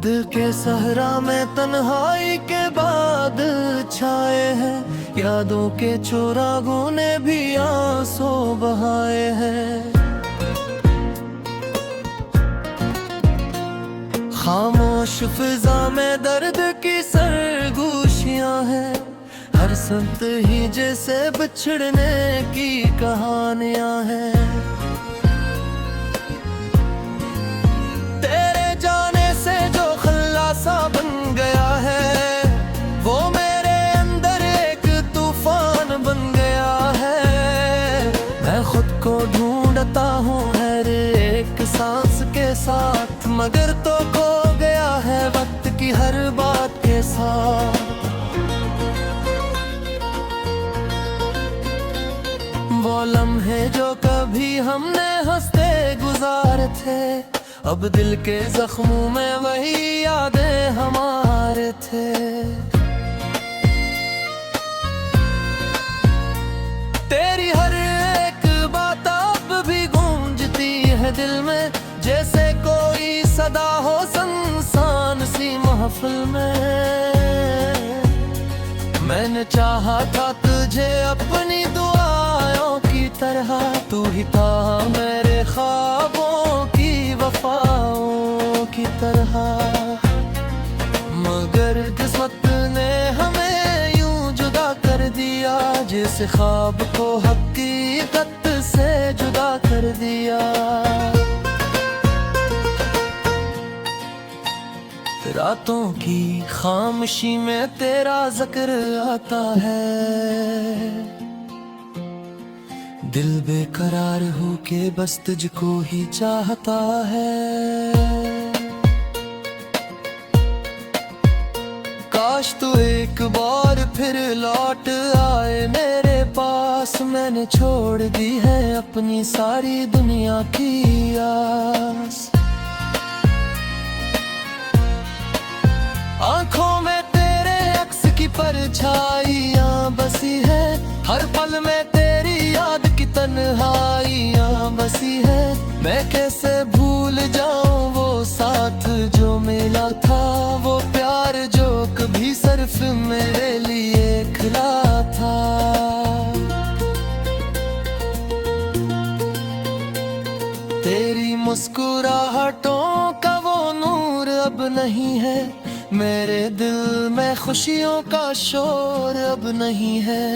दिल के सहरा में तन्हाई के बाद छाए हैं, यादों के चौरागों ने भी आंसू बहाए हैं। खामोश फिजा में दर्द की सरगोशियां हैं, हर संत ही जैसे बिछड़ने की कहानियां हैं। तेरे जाने से जो खल्लासा बन गया है, वो मेरे अंदर एक तूफान बन गया है। मैं खुद को ढूंढता हूँ हर एक सांस के साथ, मगर तो खो गया है वक्त की हर बात के साथ। वो लम्हे जो कभी हमने हंसते गुजारे थे, अब दिल के जख्मों में वही यादें हमारे थे। तेरी हर एक बात अब भी गूंजती है दिल में, जैसे कोई सदा हो सुनसान सी महफिल में। मैंने चाहा था तुझे अपनी दुआओं की तरह, तू ही था मेरे ख्वाबों की वफाओं की तरह। मगर किस्मत ने हमें यूं जुदा कर दिया, जिस ख्वाब को हकीकत से जुदा कर दिया। रातों की खामोशी में तेरा जिक्र आता है, दिल बेकरार हो के बस तुझको ही चाहता है। काश तू एक बार फिर लौट आए मेरे पास, मैंने छोड़ दी है अपनी सारी दुनिया की आस। आंखों में तेरे अक्स की परछाइयां बसी है, हर पल में तेरी याद की तन्हाइयां बसी है। मैं कैसे भूल जाऊं वो साथ जो मिला था, वो प्यार जो कभी सिर्फ मेरे लिए खिला था। तेरी मुस्कुराहटों का वो नूर अब नहीं है, मेरे दिल में खुशियों का शोर अब नहीं है।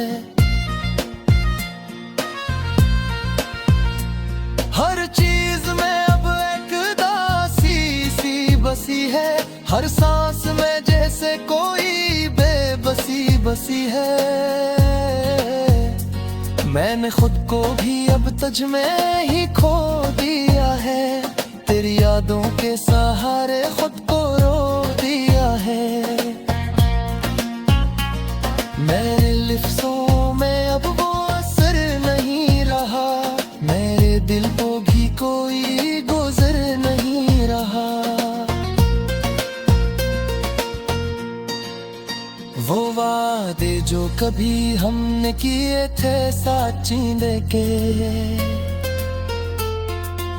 हर चीज में अब एक दासी सी बसी है, हर सांस में जैसे कोई बेबसी बसी है। मैंने खुद को भी अब तुझ में ही खो दिया है, तेरी यादों के सहारे खुद को रो दिया है। मेरे लिफ्ज़ों में अब वो असर नहीं रहा, मेरे दिल को भी कोई गुज़र नहीं रहा। वो वादे जो कभी हमने किए थे साथ जीने के,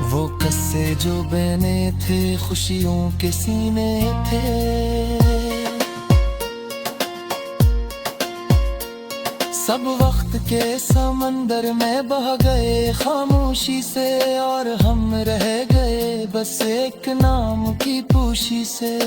वो कस्से जो बने थे खुशियों के सीने थे। सब वक्त के समंदर में बह गए खामोशी से, और हम रह गए बस एक नाम की पोशी से।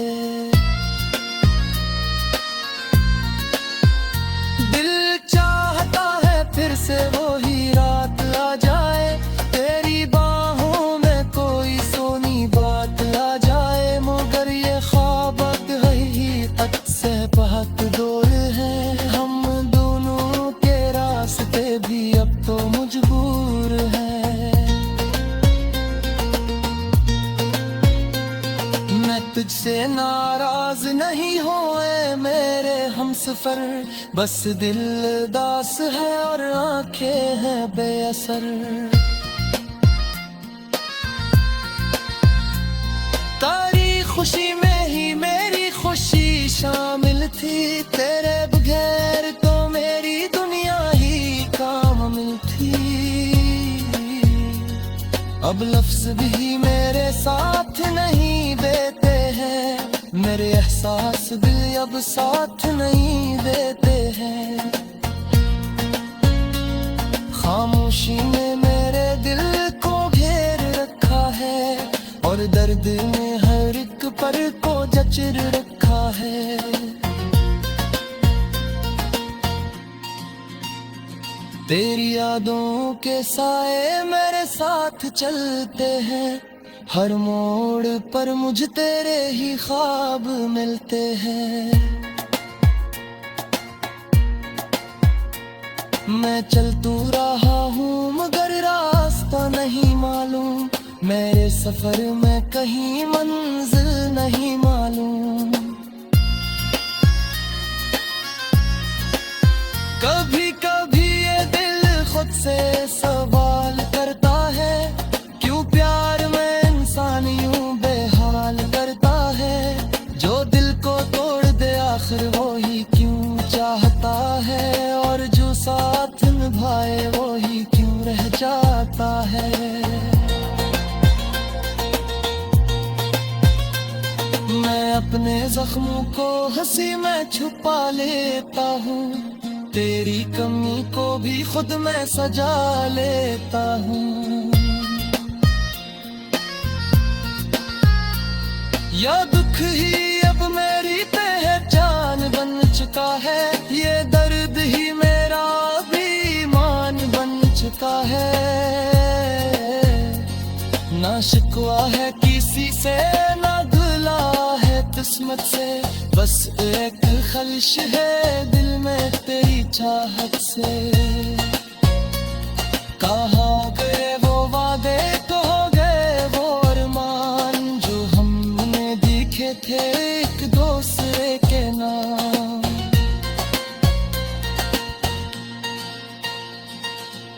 दिल चाहता है फिर से वो ही रात आ जाए, तेरी बाहों में कोई सोनी बात आ जाए। मगर ये ख्वाब हकीकत से बहुत दूर है, हम दोनों के रास्ते भी अब तो मजबूर हैं। मैं तुझसे नाराज नहीं हुए मेरे हमसफर, बस दिल दास है और आंखें हैं बेअसर। तारी खुशी में ही मेरी खुशी शामिल थी, तेरे बगैर तो मेरी दुनिया ही कामिल थी। अब लफ्ज भी मेरे साथ नहीं देते हैं, मेरे एहसास दिल अब साथ नहीं देते हैं। खामोशी ने मेरे दिल को घेर रखा है और दर्द ने हर एक पल को जचर रखा है। तेरी यादों के साए मेरे साथ चलते हैं, हर मोड़ पर मुझे तेरे ही ख्वाब मिलते हैं। मैं चल तू रहा हूँ मगर रास्ता नहीं मालूम, मेरे सफर में कहीं मंजिल नहीं मालूम। कभी कभी ये दिल खुद से सवाल करता है, क्यों प्यार में इंसान यूं बेहाल करता है। जो दिल को तोड़ दे आखिर वो ही क्यों चाहता है, और जो साथ निभाए वो ही क्यों रह जाता है। मैं अपने जख्मों को हंसी में छुपा लेता हूँ, तेरी कमी को भी खुद मैं सजा लेता हूँ। या दुख ही अब मेरी पहचान बन चुका है, ये दर्द ही मेरा अभिमान बन चुका है। ना शिकवा है किसी से ना गिला है किस्मत से, बस एक ख्वाहिश है दिल में तेरी चाहत से। कहाँ गए वो वादे, तो हो गए वो अरमान, जो हमने दिखे थे एक दूसरे के नाम।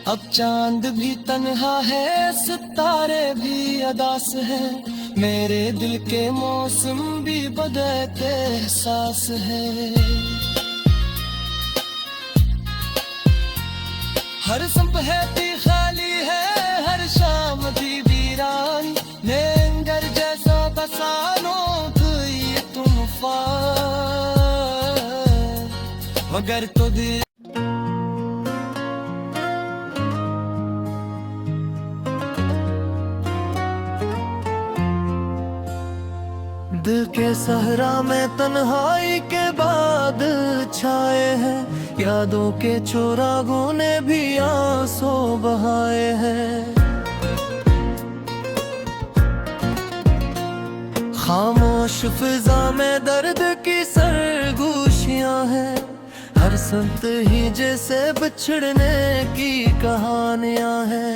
अब चांद भी तन्हा है, सितारे भी अदास है, मेरे दिल के मौसम भी बदलते एहसास है। हर संपहती खाली है, हर शाम थी वीरान, नेंगर जैसा बसानो ये तूफान, मगर तो दिल दिल के सहरा में तन्हाई के बाद छाए हैं, यादों के चौराहों ने भी आंसू बहाए हैं। खामोश फिजा में दर्द की सरगोशियां हैं, हर संत ही जैसे बिछड़ने की कहानियां हैं।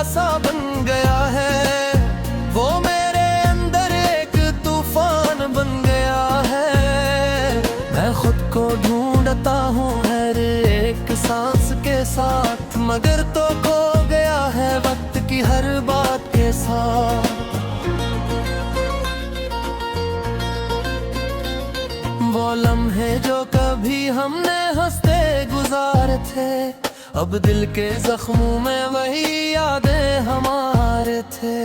सा बन गया है वो मेरे अंदर एक तूफान बन गया है। मैं खुद को ढूंढता हूँ हर एक सांस के साथ, मगर तो खो गया है वक्त की हर बात के साथ। वो लम्हे जो कभी हमने हंसते गुजारे थे, अब दिल के जख्मों में वही यादें हमारे थे।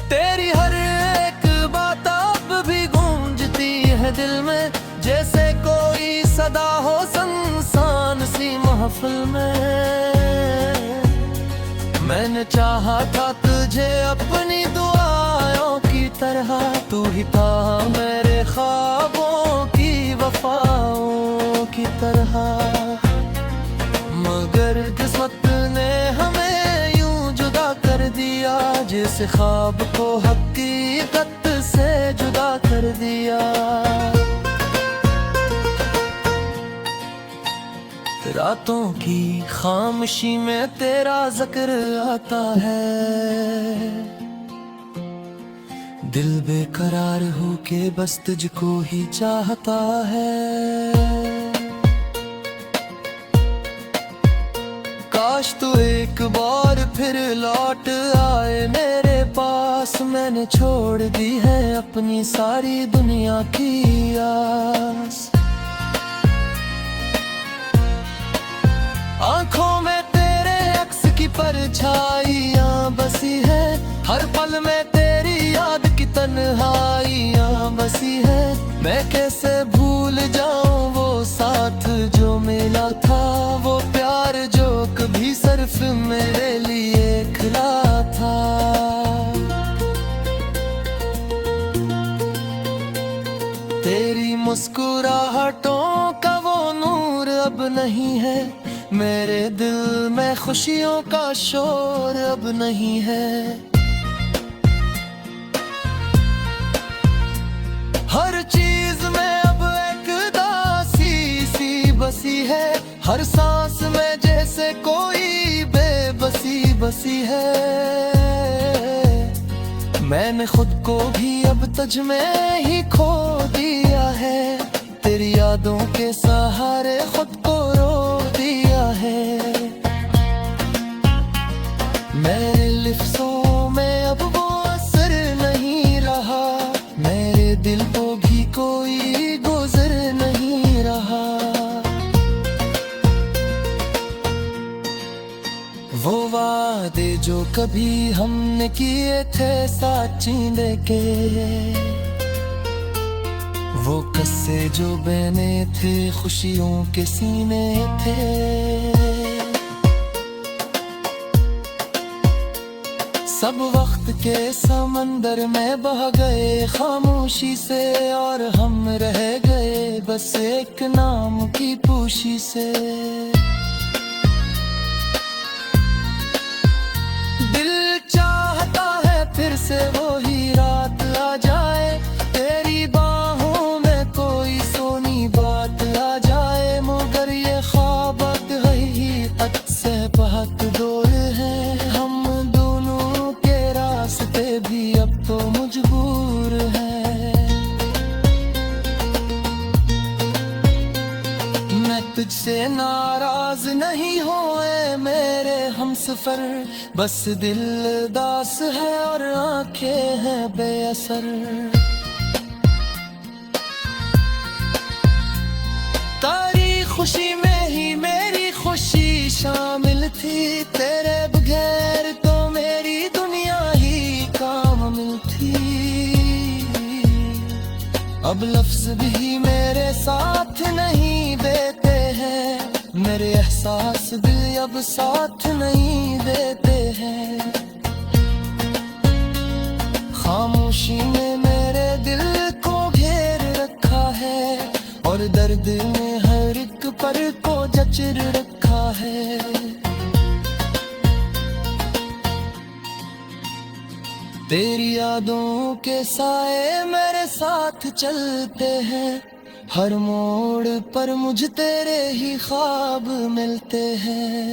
तेरी हर एक बात अब भी गूंजती है दिल में, जैसे कोई सदा हो सुनसान सी महफिल में। मैंने चाहा था तुझे अपनी दुआओं की तरह, तू ही था मेरे ख्वाबों की वफाओं की तरह, मगर किस्मत ने हमें यूं जुदा कर दिया, जिस ख्वाब को हकीकत से जुदा कर दिया। रातों की खामोशी में तेरा जिक्र आता है, दिल बेकरार हो के बस तुझको ही चाहता है। काश तू एक बार फिर लौट आए मेरे पास, मैंने छोड़ दी है अपनी सारी दुनिया की आस। आंखों में तेरे अक्स की परछाइयां बसी है, हर पल में तेरी याद की तन्हाइयां बसी है। मैं कैसे भूल जाऊं वो साथ जो मिला था, वो प्यार जो कभी सिर्फ मेरे लिए खिला था। तेरी मुस्कुराहटों का वो नूर अब नहीं है, मेरे दिल में खुशियों का शोर अब नहीं है। हर चीज में अब एक दासी सी बसी है, हर सांस में जैसे कोई बेबसी बसी है। मैंने खुद को भी अब तुझ में ही खो दिया है, तेरी यादों के सहारे खुद को रो दिया है। मेरे लिफ्ज़ों में अब वो असर नहीं रहा, मेरे दिल को भी कोई गुज़र नहीं रहा। वो वादे जो कभी हमने किए थे साथ जीने के, वो किस्से जो बने थे खुशियों के सीने थे। सब वक्त के समंदर में बह गए खामोशी से, और हम रह गए बस एक नाम की पूशी से। दिल चाहता है फिर से वही रात आ जाए, तेरी बाहों में कोई सोनी बात आ जाए। मगर ये ख्वाब हकीकत से बहुत दूर है, हम दोनों के रास्ते भी अब तो मजबूर हैं। मैं तुझसे नाराज नहीं हुए मेरे हमसफर, बस दिल दास है और आंखें हैं बेअसर। तारी खुशी में ही मेरी खुशी शामिल थी, तेरे बगैर तो मेरी दुनिया ही कामिल थी। अब लफ्ज भी मेरे साथ नहीं देते हैं, मेरे एहसास भी अब साथ नहीं देते हैं। खामोशी ने मेरे दिल को घेर रखा है, और दर्द ने हर एक पर को जचर रखा है। तेरी यादों के साए मेरे साथ चलते हैं, हर मोड़ पर मुझे तेरे ही ख्वाब मिलते हैं।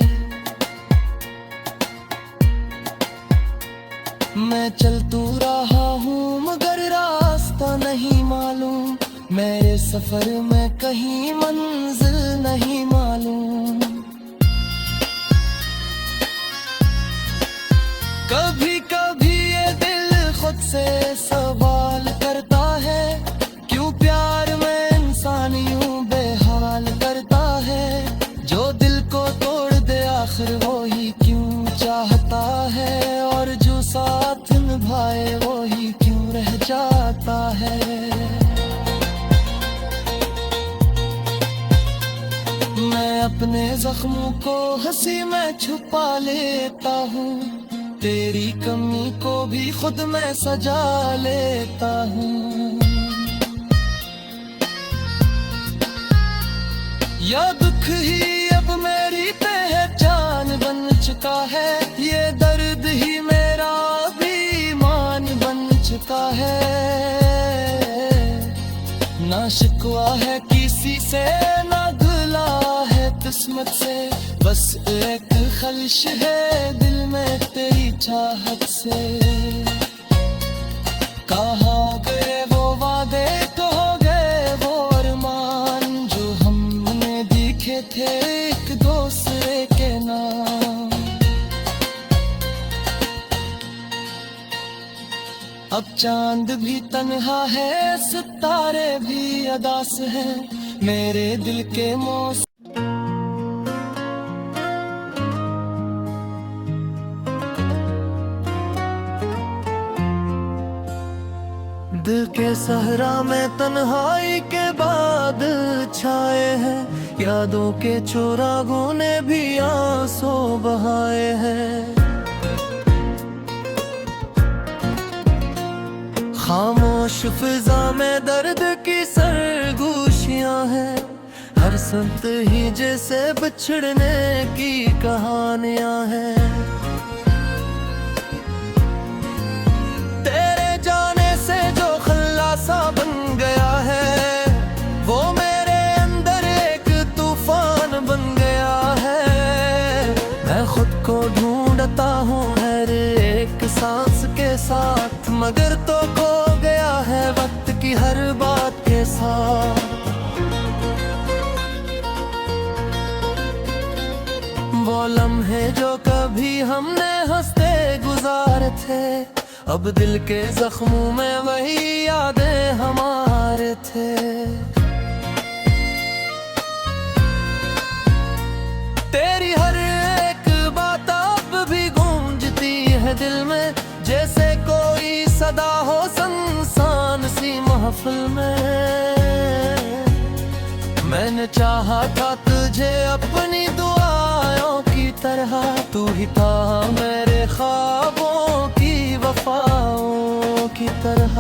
मैं चल तू रहा हूँ मगर रास्ता नहीं मालूम, मेरे सफर में कहीं मंजिल नहीं मालूम। कभी कभी ये दिल खुद से सवाल करता है, क्यों प्यार में इंसान यूं बेहाल करता है। जो दिल को तोड़ दे आखिर वो ही क्यों चाहता है, और जो साथ निभाए वो ही क्यों रह जाता है। मैं अपने जख्मों को हंसी में छुपा लेता हूँ, तेरी कमी को भी खुद में सजा लेता हूँ। या दुख ही अब मेरी पहचान बन चुका है, ये दर्द ही मेरा अभिमान बन चुका है। ना शिकवा है किसी से, ना गिला है किस्मत से, बस एक खलिश है दिल में तेरी चाहत से। कहाँ गए वो वादे, तो हो गए वो अरमान, जो हमने दिखे थे एक दूसरे के नाम। अब चांद भी तन्हा है, सितारे भी अदास हैं, मेरे दिल के मौसम के सहरा में तन्हाई के बाद छाए हैं, यादों के चौराहों ने भी आंसू बहाए हैं। खामोश फिजा में दर्द की सरगोशियां हैं, हर संत ही जैसे बिछड़ने की कहानियां हैं। तेरे जाने से जो खल्लासा बन गया है, वो मेरे अंदर एक तूफान बन गया है। मैं खुद को ढूंढता हूँ हर एक सांस के साथ, मगर तो खो गया है वक्त की हर बात के साथ। वो लम्हे जो कभी हमने हंसते गुजारे थे, अब दिल के जख्मों में वही यादें हमारे थे। तेरी हर एक बात अब भी गूंजती है दिल में, जैसे कोई सदा हो सुनसान सी महफिल में। मैंने चाहा था तुझे अपनी दुआओं की तरह, तू ही था मेरे ख्वाबों की वफाओं की तरह।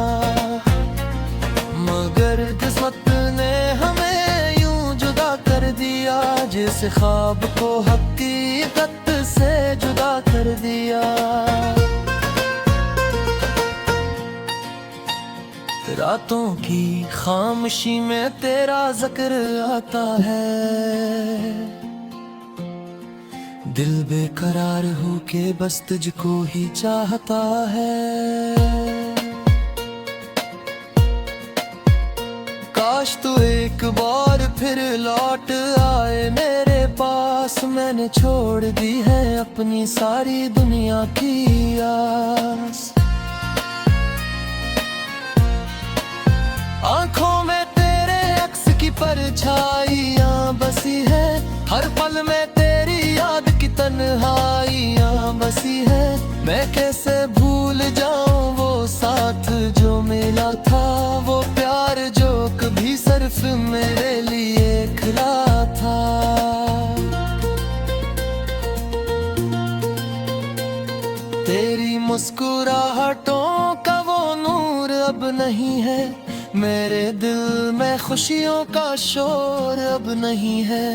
मगर किस्मत ने हमें यूं जुदा कर दिया, जैसे ख्वाब को हकीकत से जुदा कर दिया। रातों की खामोशी में तेरा जिक्र आता है, दिल बेकरार हो के बस तुझको ही चाहता है। काश तू एक बार फिर लौट आए मेरे पास, मैंने छोड़ दी है अपनी सारी दुनिया की आस। आंखों में तेरे अक्स की परछाइयां बसी है, हर पल में तेरी याद की तन्हाइयां बसी है। मैं कैसे भूल जाऊं वो साथ जो मिला था, वो प्यार जो कभी सिर्फ मेरे लिए खिला था। तेरी मुस्कुराहटों का वो नूर अब नहीं है, मेरे दिल में खुशियों का शोर अब नहीं है।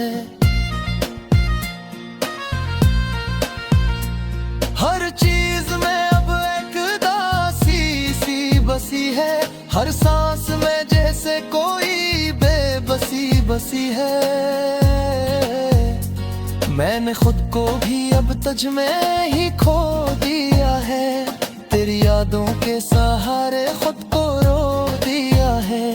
हर चीज में अब एक दासी सी बसी है, हर सांस में जैसे कोई बेबसी बसी है। मैंने खुद को भी अब तुझ में ही खो दिया है, तेरी यादों के सहारे खुद को रो दिया है।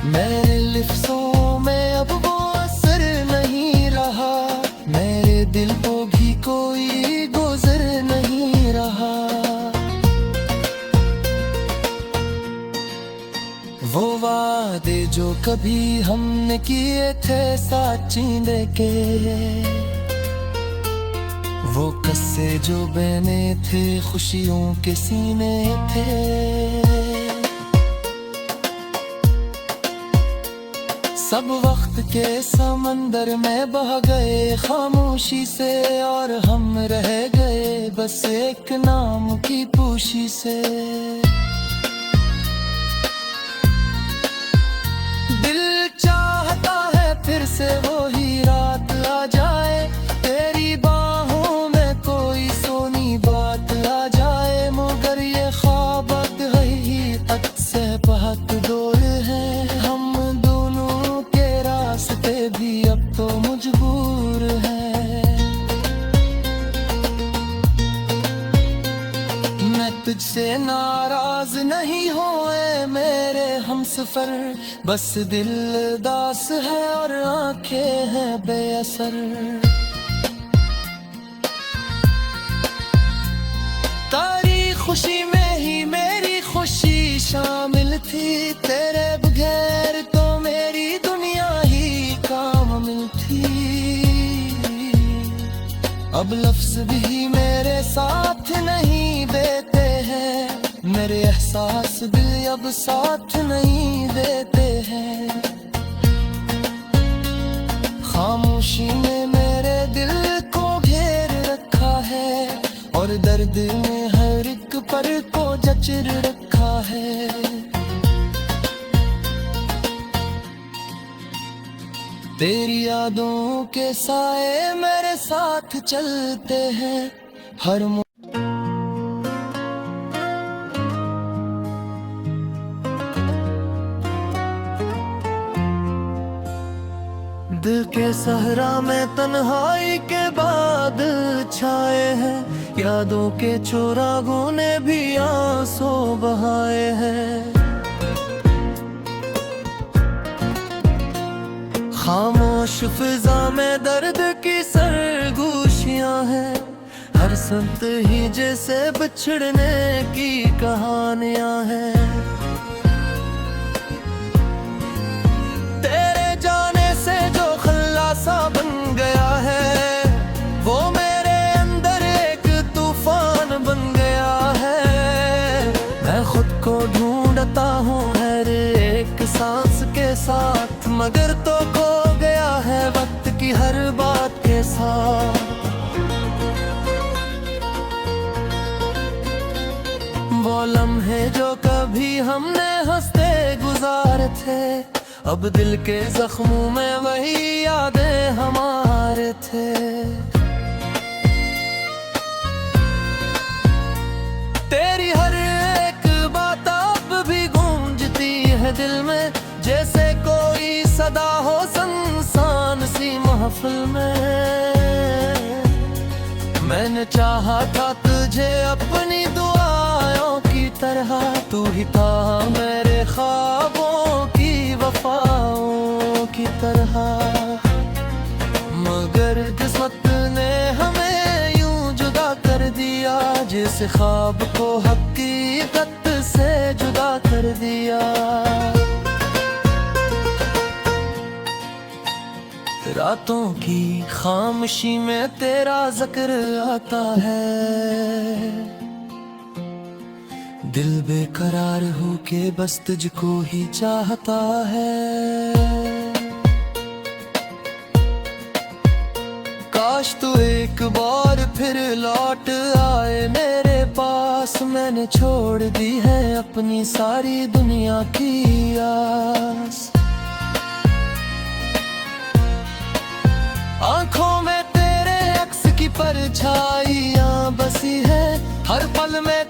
मेरे लिफ्ज़ों में अब वो असर नहीं रहा, मेरे दिल को भी कोई गुज़र नहीं रहा। वो वादे जो कभी हमने किए थे साथ जीने के, वो कस्से जो बने थे खुशियों के सीने थे। सब वक्त के समंदर में बह गए खामोशी से, और हम रह गए बस एक नाम की पूशी से। दिल चाहता है फिर से वो ही रात आ जाए, तेरी बाहों में कोई सोनी बात आ जाए। मगर ये ख्वाब हकीकत से बहुत दूर है, हम दोनों के रास्ते भी अब तो मजबूर हैं। मैं तुझसे नाराज नहीं हुए मेरे हमसफर, बस दिल दास है और आंखें हैं बेअसर। तारी खुशी में ही मेरी खुशी शामिल थी, तेरे बगैर तो मेरी दुनिया ही कामिल थी। अब लफ्ज भी मेरे साथ नहीं देते हैं, मेरे एहसास दिल अब साथ नहीं देते हैं। खामोशी ने मेरे दिल को घेर रखा है और दर्द ने हर एक पल को जचर रखा है। तेरी यादों के साए मेरे साथ चलते हैं हर दिल के सहरा में तन्हाई के बाद छाए हैं। यादों के चौराहों ने भी आंसू बहाए हैं। खामोश फिजा में दर्द की सरगोशियां हैं। हर संत ही जैसे बिछड़ने की कहानियां हैं। बन गया है वो मेरे अंदर एक तूफान बन गया है। मैं खुद को ढूंढता हूँ हर एक सांस के साथ, मगर तो खो गया है वक्त की हर बात के साथ। वो लम्हे जो कभी हमने हंसते गुजारे थे, अब दिल के जख्मों में वही यादें हमारे थे। तेरी हर एक बात अब भी गूंजती है दिल में, जैसे कोई सदा हो सुनसान सी महफिल में। मैंने चाहा था तुझे अपनी दुआओं की तरह, तू ही था मेरे ख्वाबों की वफाओं की तरह। मगर किस्मत ने हमें यूं जुदा कर दिया, जैसे ख्वाब को हकीकत से जुदा कर दिया। रातों की खामोशी में तेरा जिक्र आता है। दिल बेकरार हो के बस तुझको ही चाहता है। काश तू एक बार फिर लौट आए मेरे पास, मैंने छोड़ दी है अपनी सारी दुनिया की आस। आंखों में तेरे अक्स की परछाइयां बसी है, हर पल में